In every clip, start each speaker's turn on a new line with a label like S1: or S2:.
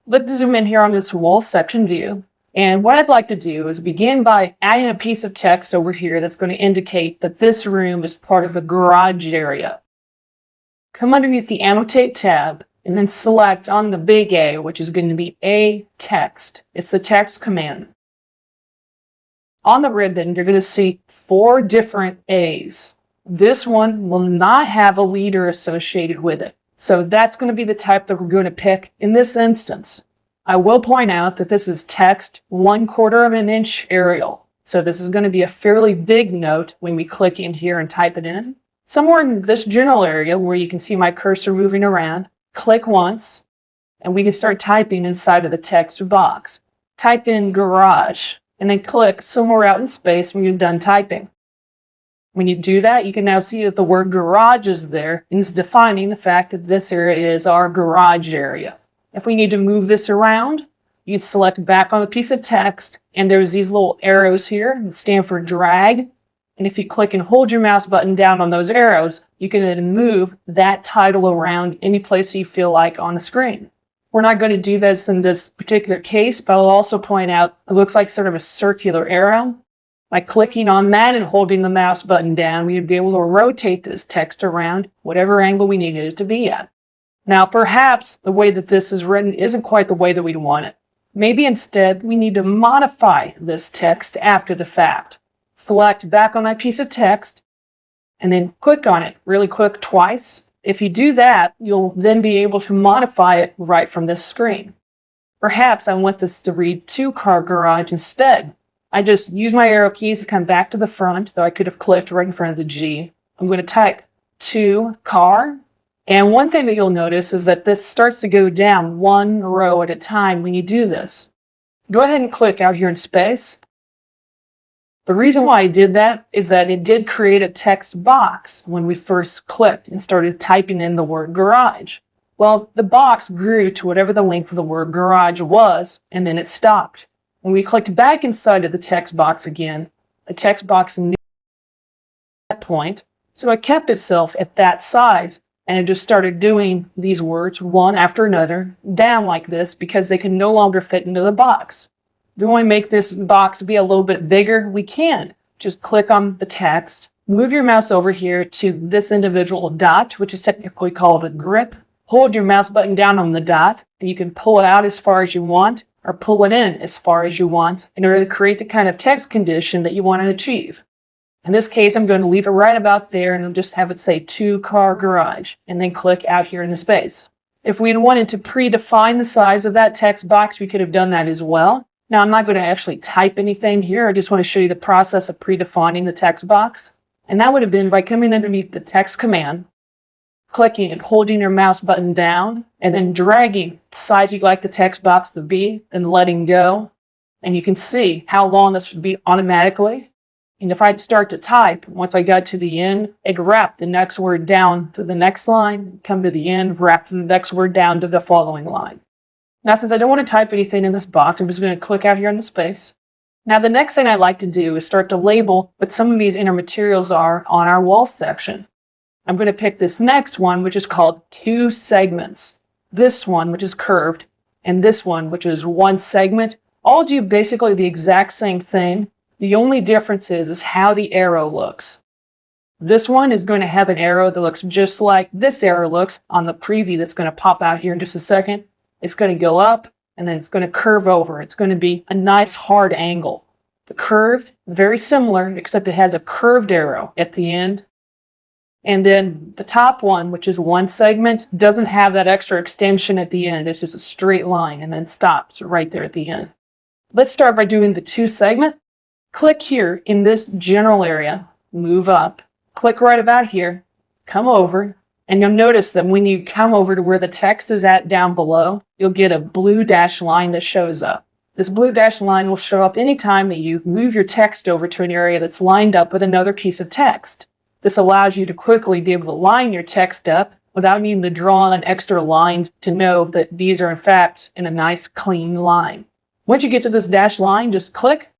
S1: Let's zoom in here on this wall section view. And what I'd like to do is begin by adding a piece of text over here that's going to indicate that this room is part of the garage area. Come underneath the Annotate tab and then select on the big A, which is going to be A text. It's the text command. On the ribbon, you're going to see 4 different A's. This one will not have a leader associated with it. So that's going to be the type that we're going to pick in this instance. I will point out that this is text 1/4 of an inch Arial. So this is going to be a fairly big note when we click in here and type it in. Somewhere in this general area where you can see my cursor moving around, click once, and we can start typing inside of the text box. Type in garage, and then click somewhere out in space when you're done typing. When you do that, you can now see that the word garage is there, and it's defining the fact that this area is our garage area. If we need to move this around, you'd select back on a piece of text, and there's these little arrows here that stand for drag. And if you click and hold your mouse button down on those arrows, you can then move that title around any place you feel like on the screen. We're not going to do this in this particular case, but I'll also point out it looks like sort of a circular arrow. By clicking on that and holding the mouse button down, we'd be able to rotate this text around whatever angle we needed it to be at. Now, perhaps the way that this is written isn't quite the way that we'd want it. Maybe instead we need to modify this text after the fact. Select back on that piece of text and then click on it really quick twice. If you do that, you'll then be able to modify it right from this screen. Perhaps I want this to read 2-car garage instead. I just use my arrow keys to come back to the front, though I could have clicked right in front of the G. I'm going to type 2-car. And one thing that you'll notice is that this starts to go down 1 row at a time when you do this. Go ahead and click out here in space. The reason why I did that is that it did create a text box when we first clicked and started typing in the word garage. Well, the box grew to whatever the length of the word garage was, and then it stopped. When we clicked back inside of the text box again, the text box knew at that point, so it kept itself at that size, and it just started doing these words one after another down like this because they can no longer fit into the box. If we want to make this box be a little bit bigger, we can. Just click on the text, move your mouse over here to this individual dot, which is technically called a grip. Hold your mouse button down on the dot, and you can pull it out as far as you want, or pull it in as far as you want in order to create the kind of text condition that you want to achieve. In this case, I'm going to leave it right about there, and I'll just have it say 2-car garage, and then click out here in the space. If we wanted to predefine the size of that text box, we could have done that as well. Now, I'm not going to actually type anything here. I just want to show you the process of predefining the text box. And that would have been by coming underneath the text command, clicking and holding your mouse button down, and then dragging the size you'd like the text box to be, then letting go. And you can see how long this would be automatically. And if I'd start to type, once I got to the end, it'd wrap the next word down to the next line, come to the end, wrap the next word down to the following line. Now, since I don't want to type anything in this box, I'm just going to click out here in the space. Now, the next thing I'd like to do is start to label what some of these inner materials are on our wall section. I'm going to pick this next one, which is called 2 segments. This one, which is curved, and this one, which is 1 segment, all do basically the exact same thing. The only difference is how the arrow looks. This one is going to have an arrow that looks just like this arrow looks on the preview that's going to pop out here in just a second. It's going to go up, and then it's going to curve over. It's going to be a nice hard angle. The curved, very similar, except it has a curved arrow at the end. And then the top one, which is 1 segment, doesn't have that extra extension at the end. It's just a straight line and then stops right there at the end. Let's start by doing the 2 segment. Click here in this general area, move up, click right about here, come over, and you'll notice that when you come over to where the text is at down below, you'll get a blue dashed line that shows up. This blue dashed line will show up anytime that you move your text over to an area that's lined up with another piece of text. This allows you to quickly be able to line your text up without needing to draw an extra line to know that these are in fact in a nice clean line. Once you get to this dashed line, just click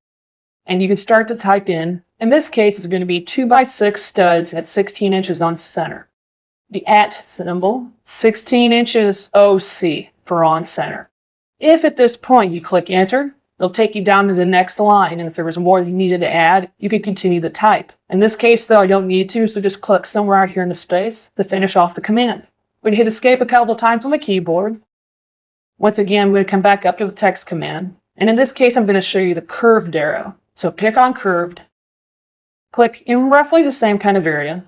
S1: and you can start to type in. In this case, it's going to be 2x6 studs at 16 inches on center. The @ symbol, 16 inches OC for on center. If at this point you click enter, it'll take you down to the next line, and if there was more you needed to add, you could continue to type. In this case though, I don't need to, so just click somewhere out here in the space to finish off the command. We're going to hit escape a couple times on the keyboard. Once again, we're going to come back up to the text command, and in this case I'm going to show you the curved arrow. So pick on curved, click in roughly the same kind of area.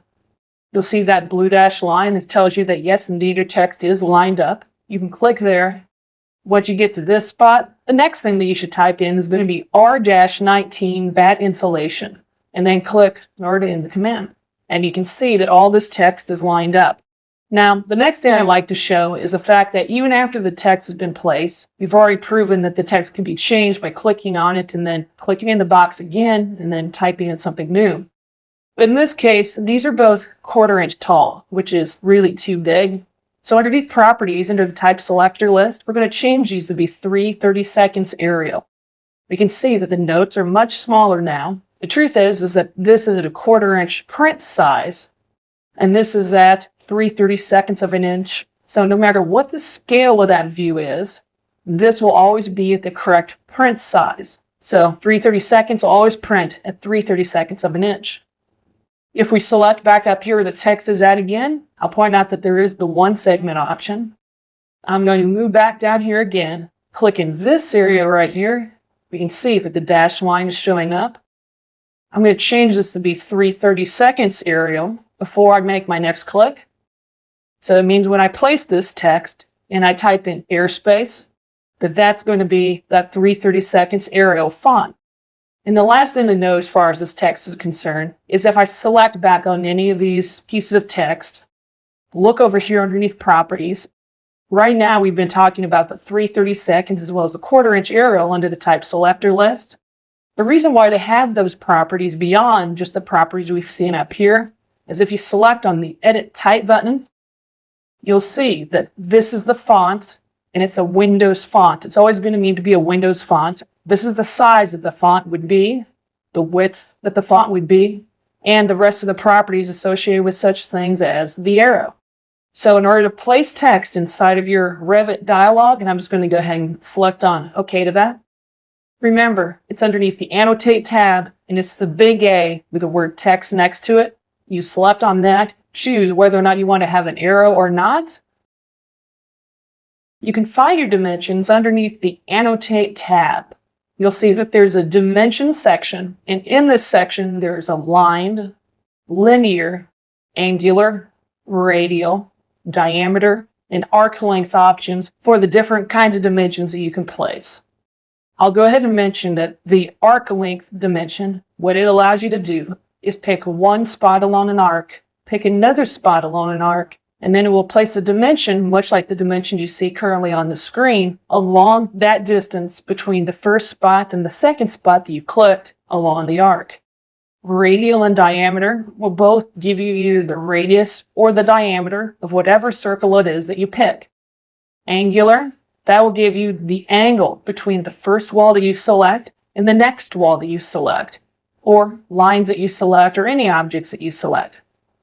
S1: You'll see that blue dash line that tells you that yes, indeed, your text is lined up. You can click there. Once you get to this spot, the next thing that you should type in is going to be R-19 bat insulation, and then click in order to end the command. And you can see that all this text is lined up. Now, the next thing I'd like to show is the fact that even after the text has been placed, we've already proven that the text can be changed by clicking on it and then clicking in the box again and then typing in something new. But in this case, these are both 1/4 inch tall, which is really too big. So underneath properties, under the type selector list, we're going to change these to be 3/32 seconds Arial. We can see that the notes are much smaller now. The truth is that this is at a 1/4 inch print size, and this is at 3/32 seconds of an inch. So no matter what the scale of that view is, this will always be at the correct print size. So 3/32 seconds will always print at 3/32 seconds of an inch. If we select back up here where the text is at again, I'll point out that there is the one segment option. I'm going to move back down here again, click in this area right here. We can see that the dashed line is showing up. I'm going to change this to be 3/32 seconds Arial before I make my next click. So it means when I place this text and I type in airspace, that's going to be that 3/32 seconds Arial font. And the last thing to know as far as this text is concerned is if I select back on any of these pieces of text, look over here underneath properties. Right now we've been talking about the 3/32 seconds as well as the 1/4 inch Arial under the type selector list. The reason why they have those properties beyond just the properties we've seen up here is if you select on the edit type button, you'll see that this is the font and it's a Windows font. It's always going to need to be a Windows font. This is the size that the font would be, the width that the font would be, and the rest of the properties associated with such things as the arrow. So in order to place text inside of your Revit dialog, and I'm just going to go ahead and select on OK to that. Remember, it's underneath the Annotate tab, and it's the big A with the word text next to it. You select on that, choose whether or not you want to have an arrow or not. You can find your dimensions underneath the Annotate tab. You'll see that there's a dimension section, and in this section there's aligned, linear, angular, radial, diameter, and arc length options for the different kinds of dimensions that you can place. I'll go ahead and mention that the arc length dimension, what it allows you to do is pick one spot along an arc, pick another spot along an arc, and then it will place the dimension, much like the dimensions you see currently on the screen, along that distance between the first spot and the second spot that you clicked along the arc. Radial and diameter will both give you either the radius or the diameter of whatever circle it is that you pick. Angular, that will give you the angle between the first wall that you select and the next wall that you select, or lines that you select, or any objects that you select.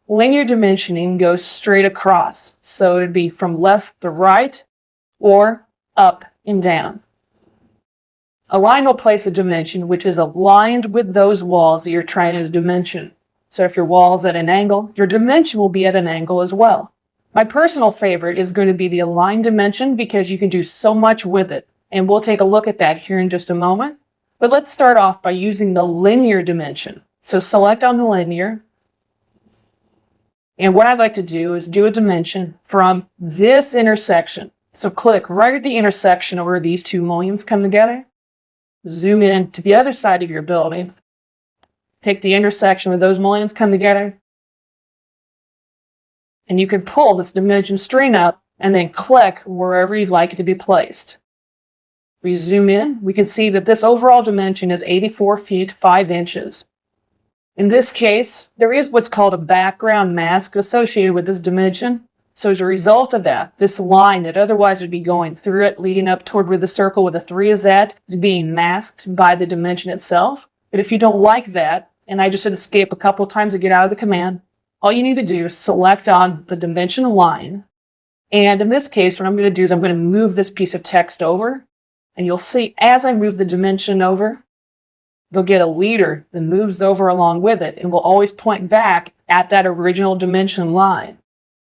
S1: Linear dimensioning goes straight across, so it'd be from left to right or up and down. A line will place a dimension which is aligned with those walls that you're trying to dimension. So if your wall is at an angle, your dimension will be at an angle as well. My personal favorite is going to be the align dimension because you can do so much with it, and we'll take a look at that here in just a moment. But let's start off by using the linear dimension. So select on the linear. And what I'd like to do is do a dimension from this intersection. So click right at the intersection where these two mullions come together. Zoom in to the other side of your building. Pick the intersection where those mullions come together. And you can pull this dimension string up and then click wherever you'd like it to be placed. We zoom in, we can see that this overall dimension is 84 feet 5 inches. In this case, there is what's called a background mask associated with this dimension. So as a result of that, this line that otherwise would be going through it, leading up toward where the circle with the 3 is at, is being masked by the dimension itself. But if you don't like that, and I just hit escape a couple times to get out of the command, all you need to do is select on the dimension line. And in this case, what I'm going to do is I'm going to move this piece of text over. And you'll see as I move the dimension over, you'll get a leader that moves over along with it and will always point back at that original dimension line.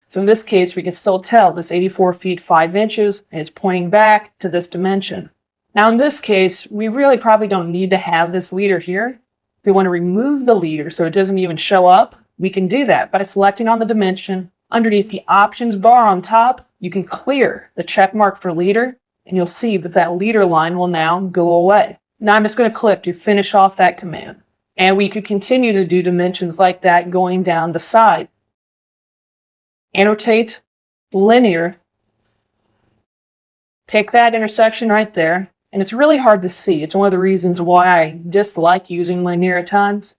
S1: So in this case, we can still tell this 84 feet 5 inches is pointing back to this dimension. Now in this case, we really probably don't need to have this leader here. If we want to remove the leader so it doesn't even show up, we can do that by selecting on the dimension. Underneath the options bar on top, you can clear the check mark for leader, and you'll see that that leader line will now go away. Now I'm just going to click to finish off that command. And we could continue to do dimensions like that going down the side. Annotate linear. Pick that intersection right there. And it's really hard to see. It's one of the reasons why I dislike using linear at times.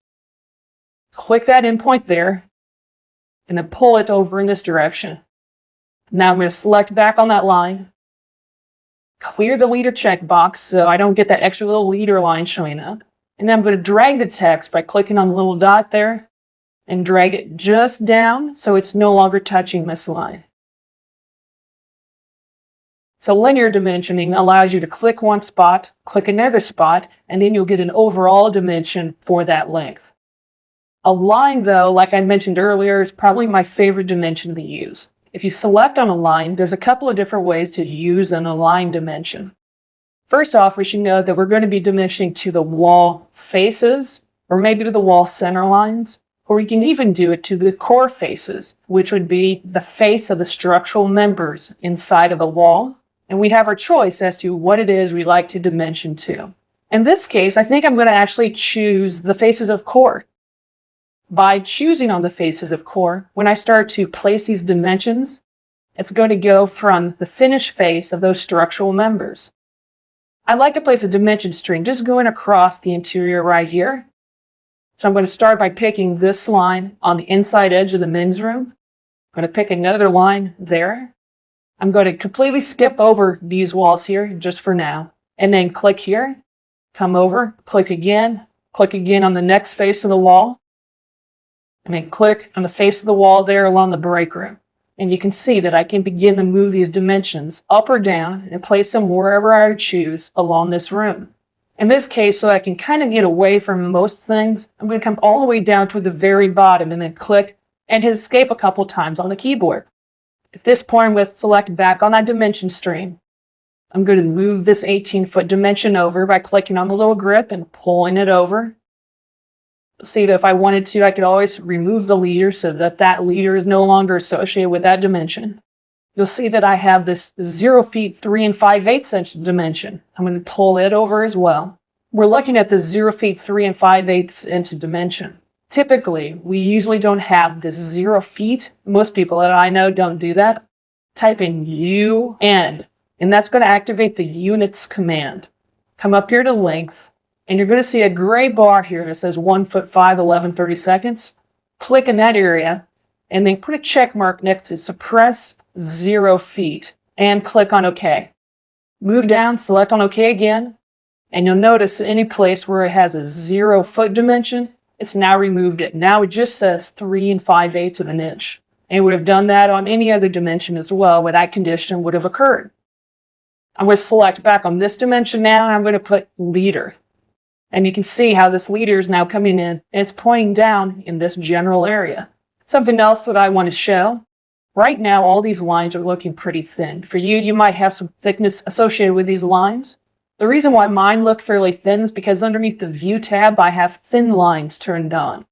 S1: Click that endpoint there, and then pull it over in this direction. Now I'm going to select back on that line. Clear the leader checkbox so I don't get that extra little leader line showing up. And then I'm going to drag the text by clicking on the little dot there and drag it just down so it's no longer touching this line. So linear dimensioning allows you to click one spot, click another spot, and then you'll get an overall dimension for that length. A line, though, like I mentioned earlier, is probably my favorite dimension to use. If you select on a line, there's a couple of different ways to use an align dimension. First off, we should know that we're going to be dimensioning to the wall faces, or maybe to the wall center lines, or we can even do it to the core faces, which would be the face of the structural members inside of the wall. And we have our choice as to what it is we like to dimension to. In this case, I think I'm going to actually choose the faces of core. By choosing on the faces of core, when I start to place these dimensions, it's going to go from the finished face of those structural members. I'd like to place a dimension string just going across the interior right here. So I'm going to start by picking this line on the inside edge of the men's room. I'm going to pick another line there. I'm going to completely skip over these walls here just for now, and then click here, come over, click again on the next face of the wall, and then click on the face of the wall there along the break room. And you can see that I can begin to move these dimensions up or down and place them wherever I choose along this room. In this case, so I can kind of get away from most things, I'm going to come all the way down to the very bottom and then click and hit escape a couple times on the keyboard. At this point, I'm going to select back on that dimension string. I'm going to move this 18-foot dimension over by clicking on the little grip and pulling it over. See that if I wanted to, I could always remove the leader so that that leader is no longer associated with that dimension. You'll see that I have this 0 feet 3 5/8 inch dimension. I'm going to pull it over as well. We're looking at the 0 feet 3 5/8 inch dimension. Typically, we usually don't have this 0 feet. Most people that I know don't do that. Type in UN, and that's going to activate the units command. Come up here to length, and you're going to see a gray bar here that says 1 foot 5 11/30. Click in that area, and then put a check mark next to suppress 0 feet, and click on OK. Move down, select on OK again, and you'll notice any place where it has a 0 foot dimension, it's now removed it. Now it just says 3 5/8 of an inch. And it would have done that on any other dimension as well, where that condition would have occurred. I'm going to select back on this dimension now, and I'm going to put leader. And you can see how this leader is now coming in, and it's pointing down in this general area. Something else that I want to show. Right now, all these lines are looking pretty thin. For you, you might have some thickness associated with these lines. The reason why mine look fairly thin is because underneath the View tab, I have thin lines turned on.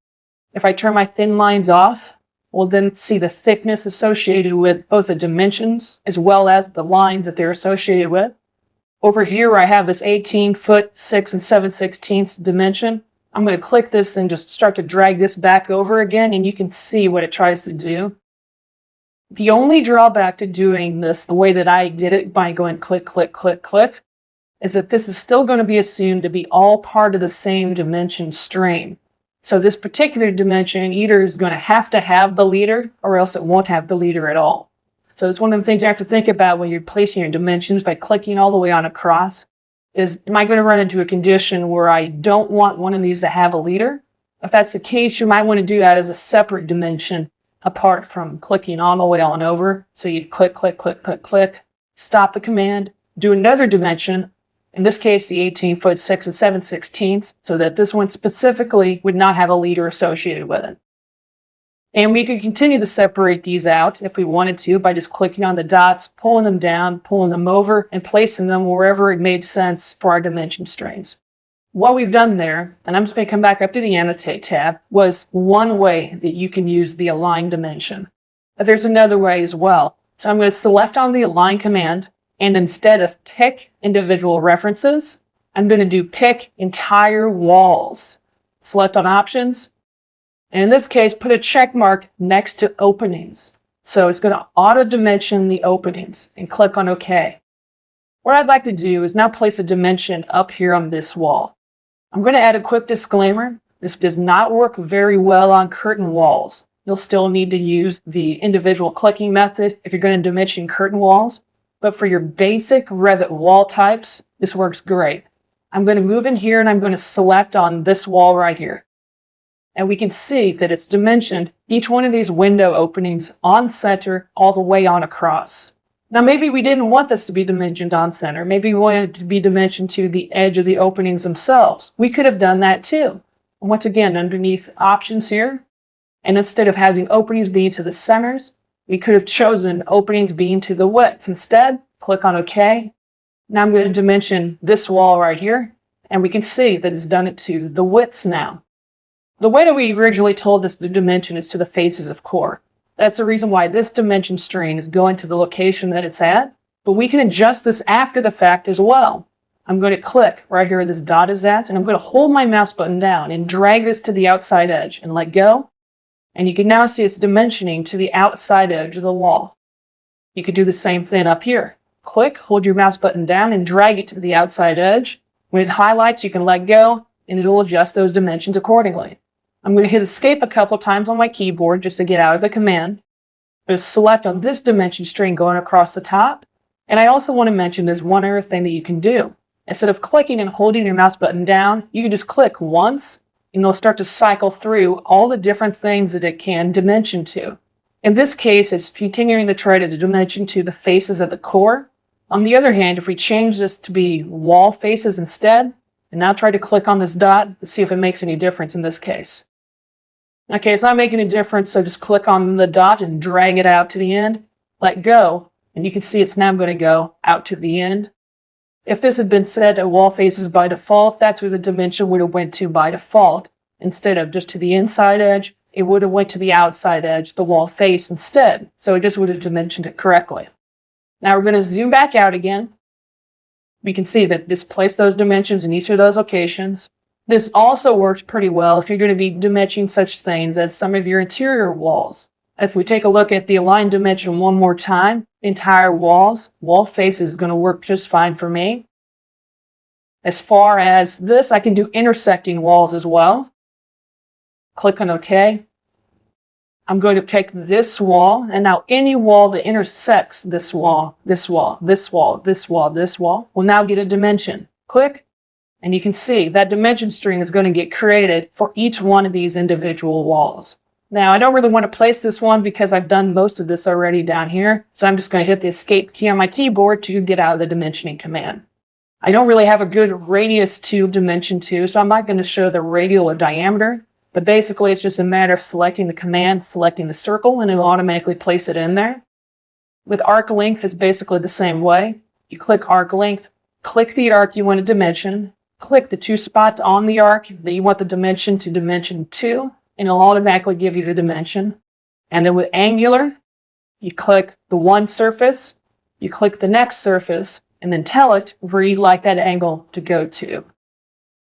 S1: If I turn my thin lines off, we'll then see the thickness associated with both the dimensions as well as the lines that they're associated with. Over here, I have this 18-foot 6 7/16 dimension. I'm going to click this and just start to drag this back over again, and you can see what it tries to do. The only drawback to doing this the way that I did it by going click, click, click, click, is that this is still going to be assumed to be all part of the same dimension string. So this particular dimension either is going to have the leader, or else it won't have the leader at all. So it's one of the things you have to think about when you're placing your dimensions by clicking all the way on across, is am I going to run into a condition where I don't want one of these to have a leader? If that's the case, you might want to do that as a separate dimension apart from clicking all the way on over. So you click, click, click, click, click, stop the command, do another dimension, In this case, the 18-foot 6 and 7/16, so that this one specifically would not have a leader associated with it. And we could continue to separate these out if we wanted to by just clicking on the dots, pulling them down, pulling them over, and placing them wherever it made sense for our dimension strings. What we've done there, and I'm just going to come back up to the Annotate tab, was one way that you can use the Align dimension. But there's another way as well. So I'm going to select on the Align command, and instead of pick individual references, I'm going to do pick entire walls. Select on Options, and in this case, put a check mark next to openings. So it's going to auto-dimension the openings, and click on OK. What I'd like to do is now place a dimension up here on this wall. I'm going to add a quick disclaimer. This does not work very well on curtain walls. You'll still need to use the individual clicking method if you're going to dimension curtain walls. But for your basic Revit wall types, this works great. I'm going to move in here and I'm going to select on this wall right here. And we can see that it's dimensioned each one of these window openings on center all the way on across. Now maybe we didn't want this to be dimensioned on center. Maybe we wanted it to be dimensioned to the edge of the openings themselves. We could have done that too. Once again, underneath Options here, and instead of having openings being to the centers, we could have chosen openings being to the widths. Instead, click on OK. Now I'm going to dimension this wall right here, and we can see that it's done it to the widths now. The way that we originally told this to dimension is to the faces of core. That's the reason why this dimension string is going to the location that it's at, but we can adjust this after the fact as well. I'm going to click right here where this dot is at, and I'm going to hold my mouse button down and drag this to the outside edge and let go. And you can now see it's dimensioning to the outside edge of the wall. You could do the same thing up here. Click, hold your mouse button down, and drag it to the outside edge. When it highlights, you can let go, and it'll adjust those dimensions accordingly. I'm going to hit Escape a couple times on my keyboard just to get out of the command. I'm going to select on this dimension string going across the top. And I also want to mention there's one other thing that you can do. Instead of clicking and holding your mouse button down, you can just click once, and it'll start to cycle through all the different things that it can dimension to. In this case, it's continuing to try to dimension to the faces of the core. On the other hand, if we change this to be wall faces instead, and now try to click on this dot to see if it makes any difference in this case. Okay, it's not making a difference, so just click on the dot and drag it out to the end, let go, and you can see it's now going to go out to the end. If this had been set at wall faces by default, that's where the dimension would have went to by default. Instead of just to the inside edge, it would have went to the outside edge, the wall face instead. So it just would have dimensioned it correctly. Now we're going to zoom back out again. We can see that this placed those dimensions in each of those locations. This also works pretty well if you're going to be dimensioning such things as some of your interior walls. If we take a look at the Align dimension one more time, entire walls, wall face is going to work just fine for me. As far as this, I can do intersecting walls as well. Click on OK. I'm going to pick this wall, and now any wall that intersects this wall, this wall, this wall, this wall, this wall, will now get a dimension. Click, and you can see that dimension string is going to get created for each one of these individual walls. Now, I don't really want to place this one because I've done most of this already down here, so I'm just going to hit the Escape key on my keyboard to get out of the dimensioning command. I don't really have a good radius to dimension to, so I'm not going to show the radial or diameter, but basically it's just a matter of selecting the command, selecting the circle, and it'll automatically place it in there. With arc length, it's basically the same way. You click arc length, click the arc you want to dimension, click the two spots on the arc that you want the dimension to dimension to, and it'll automatically give you the dimension. And then with angular, you click the one surface, you click the next surface, and then tell it where you'd like that angle to go to.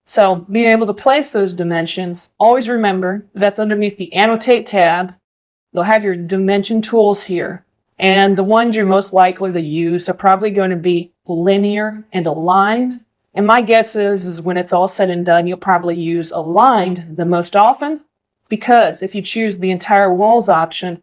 S1: So being able to place those dimensions, always remember that's underneath the Annotate tab. You'll have your dimension tools here. And the ones you're most likely to use are probably going to be linear and aligned. And my guess is when it's all said and done, you'll probably use aligned the most often, because if you choose the entire walls option,